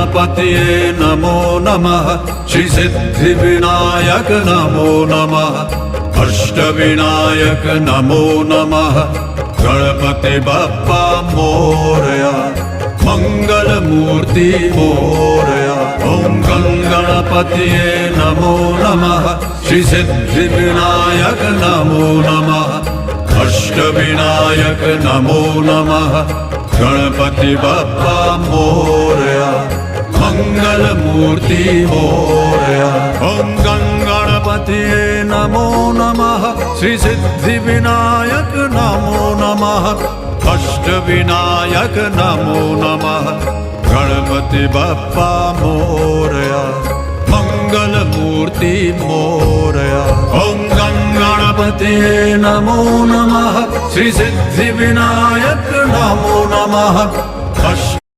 गणपतये नमो नमः श्री सिद्धि विनायक नमो नमः अष्टविनायक नमो नमः गणपति बप्पा मोरया मंगल मूर्ति मोरया ओम गणपतये नमो नमः श्री सिद्धि विनायक नमो नमः अष्टविनायक नमो नमः गणपति बप्पा मोरया मंगल मूर्ति मोरया ओम गणपतये नमो नमः श्री सिद्धि विनायक नमो नमः अष्टविनायक नमो नमः गणपति बप्पा मोरया मंगल मूर्ति मोरया ओम गणपतये नमो नमः श्री सिद्धि विनायक नमो नमः